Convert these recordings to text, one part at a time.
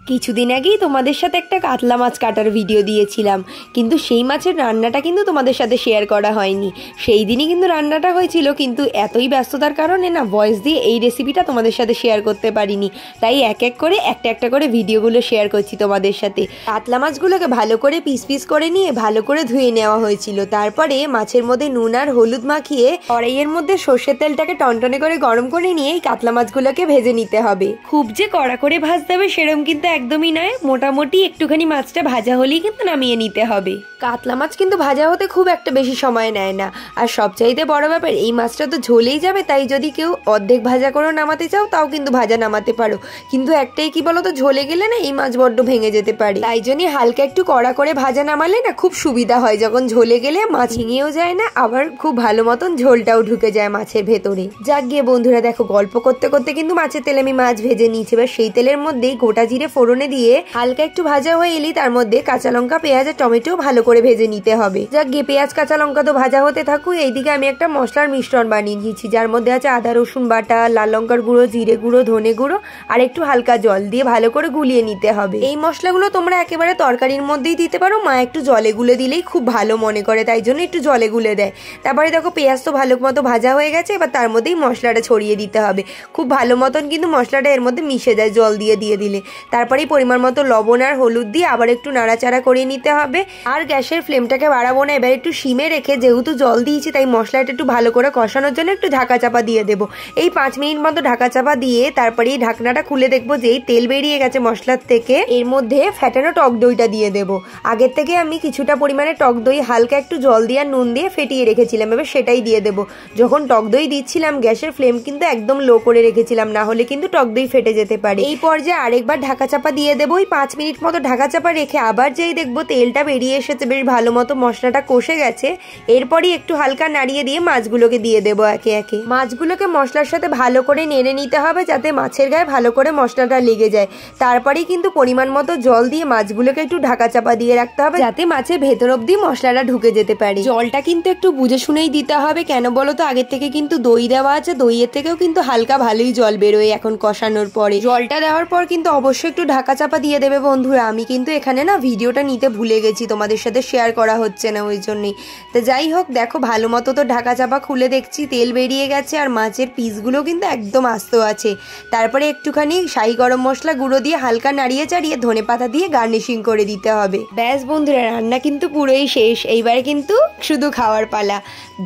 কিছুদিন আগেই তোমাদের সাথে একটা কাতলা মাছ কাটার ভিডিও দিয়েছিলাম, কিন্তু সেই মাছের রান্নাটা কিন্তু তোমাদের সাথে শেয়ার করা হয়নি। সেই দিনই কিন্তু রান্নাটা হয়েছিল, কিন্তু এতই ব্যস্ততার কারণে না ভয়েস দিয়ে এই রেসিপিটা তোমাদের সাথে শেয়ার করতে পারিনি। তাই এক এক করে একটা করে ভিডিওগুলো শেয়ার করছি তোমাদের সাথে। কাতলা মাছগুলোকে ভালো করে পিস পিস করে নিয়ে ভালো করে ধুয়ে নেওয়া হয়েছিল। তারপরে মাছের মধ্যে নুন আর হলুদ মাখিয়ে কড়াইয়ের মধ্যে সর্ষের তেলটাকে টনটনে করে গরম করে নিয়ে এই কাতলা মাছগুলোকে ভেজে নিতে হবে। খুব যে কড়া করে ভাজতে হবে সেরকম কিন্তু একদমই নয়, মোটামুটি একটুখানি মাছটা ভাজা হলেই কিন্তু নামিয়ে নিতে হবে। কাতলা মাছ কিন্তু ভাজা হতে খুব একটা বেশি সময় নেয় না। আর সবচাইতে বড় ব্যাপার, এই মাছটা তো ঝোলেই যাবে, তাই যদি কেউ অর্ধেক ভাজা করেও নামাতে চাও তাও কিন্তু ভাজা নামাতে পারো। কিন্তু একটাই কি বলো তো, ঝোলে গেলে না এই মাছ বড্ড ভেঙে যেতে পারে। তাই জন্যই হালকা একটু কড়া করে ভাজা নামালে না খুব সুবিধা হয়। যখন ঝোলে গেলে মাছ ভেঙেও যায় না, আবার খুব ভালো মতন ঝোলটাও ঢুকে যায় মাছের ভেতরে। যাক গিয়ে বন্ধুরা, দেখো গল্প করতে করতে কিন্তু মাছের তেলে আমি মাছ ভেজে নিয়েছি। এবার সেই তেলের মধ্যেই গোটা জিরে ফোড়নে দিয়ে হালকা একটু ভাজা হয়ে এলি তার মধ্যে কাঁচা লঙ্কা, পেঁয়াজ আর টমেটো ভালো করে ভেজে নিতে হবে। যাক গিয়ে পেঁয়াজ কাঁচা লঙ্কা তো ভাজা হতে থাকুক, এইদিকে আমি একটা মশলার মিশ্রণ বানিয়ে নিয়েছি, যার মধ্যে আছে আদা রসুন বাটা, লাল লঙ্কার গুঁড়ো, জিরে গুঁড়ো, ধনে গুঁড়ো আর একটু হালকা জল দিয়ে ভালো করে গুলিয়ে নিতে হবে। এই মশলাগুলো তোমরা একেবারে তরকারির মধ্যেই দিতে পারো, মা একটু জলে গুলে দিলেই খুব ভালো মনে করে, তাই জন্য একটু জলে গুলে দেয়। তারপরে দেখো পেঁয়াজ তো ভালো মতো ভাজা হয়ে গেছে, এবার তার মধ্যেই মশলাটা ছড়িয়ে দিতে হবে। খুব ভালো মতন কিন্তু মশলাটা এর মধ্যে মিশে যায় জল দিয়ে দিলে। তারপরেই পরিমাণ মতো লবণ আর হলুদ দিয়ে আবার একটু নাড়াচাড়া করে নিতে হবে। আর গ্যাসের ফ্লেমটাকে বাড়াবো না, এবার একটু সিমে রেখে, যেহেতু জল দিয়েছি তাই মশলাটা একটু ভালো করে কষানোর জন্য একটু ঢাকা চাপা দিয়ে দেবো। এই 5 মিনিট মতো ঢাকা চাপা দিয়ে তারপরে এই ঢাকনাটা খুলে দেখবো যে এই তেল বেরিয়ে গেছে মশলার থেকে। এর মধ্যে ফ্যাটানো টক দইটা দিয়ে দেবো। আগের থেকে আমি কিছুটা পরিমাণে টক দই হালকা একটু জল দিয়ে আর নুন দিয়ে ফেটিয়ে রেখেছিলাম, এবার সেটাই দিয়ে দেবো। যখন টক দই দিচ্ছিলাম গ্যাসের ফ্লেম কিন্তু একদম লো করে রেখেছিলাম, না হলে কিন্তু টক দই ফেটে যেতে পারে। এই পর্যায়ে আরেকবার ঢাকা চাপা দিয়ে দেবো। ওই 5 মিনিট মতো ঢাকা চাপা রেখে আবার যেই দেখবো তেলটা বেরিয়ে এসেছে, বেশ ভালো মতো মশলাটা কষে গেছে, এরপরই একটু হালকা নাড়িয়ে দিয়ে মাছগুলোকে দিয়ে দেবো একে একে। মাছগুলোকে মশলার সাথে ভালো করে নেড়ে নিতে হবে, যাতে মাছের গায়ে ভালো করে মশলাটা লেগে যায়। তারপরেই কিন্তু পরিমাণ মতো জল দিয়ে মাছগুলোকে একটু ঢাকা চাপা দিয়ে রাখতে হবে, যাতে মাছের ভেতর অব্দি মশলাটা ঢুকে যেতে পারে। জলটা কিন্তু একটু বুঝে শুনেই দিতে হবে, কেন বলো তো, আগের থেকে কিন্তু দই দেওয়া আছে, দইয়ের থেকেও কিন্তু হালকা ভালোই জল বেরোয় এখন কষানোর পরে। জলটা দেওয়ার পর কিন্তু অবশ্যই একটু ঢাকা চাপা দিয়ে দেবে বন্ধুরা। আমি কিন্তু এখানে না ভিডিওটা নিতে ভুলে গেছি, তোমাদের সাথে শেয়ার করা হচ্ছে না ওই জন্যই। তো যাই হোক, দেখো ভালো মতো তো ঢাকা চাপা খুলে দেখছি তেল বেরিয়ে গেছে আর মাছের পিসগুলো কিন্তু একদম আস্ত আছে। তারপরে একটুখানি শাহি গরম মশলা গুঁড়ো দিয়ে হালকা নাড়িয়ে চাড়িয়ে ধনে পাতা দিয়ে গার্নিশিং করে দিতে হবে। ব্যাস বন্ধুরা, রান্না কিন্তু পুরোই শেষ। এইবারে কিন্তু শুধু খাওয়ার পালা।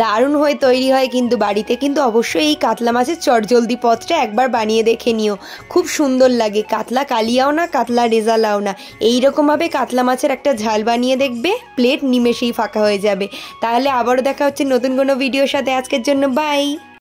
দারুণ হয়ে তৈরি হয় কিন্তু বাড়িতে। কিন্তু অবশ্যই এই কাতলা মাছের চটজলদি পথটা একবার বানিয়ে দেখে নিও, খুব সুন্দর লাগে। কাতলা কালিয়াও না, কাতলা রেজালাও না, এইরকমভাবে কাতলা মাছের একটা ঝাল বানিয়ে দেখবে, প্লেট নিমেষেই ফাঁকা হয়ে যাবে। তাহলে আবারও দেখা হচ্ছে নতুন কোনো ভিডিওর সাথে। আজকের জন্য বাই।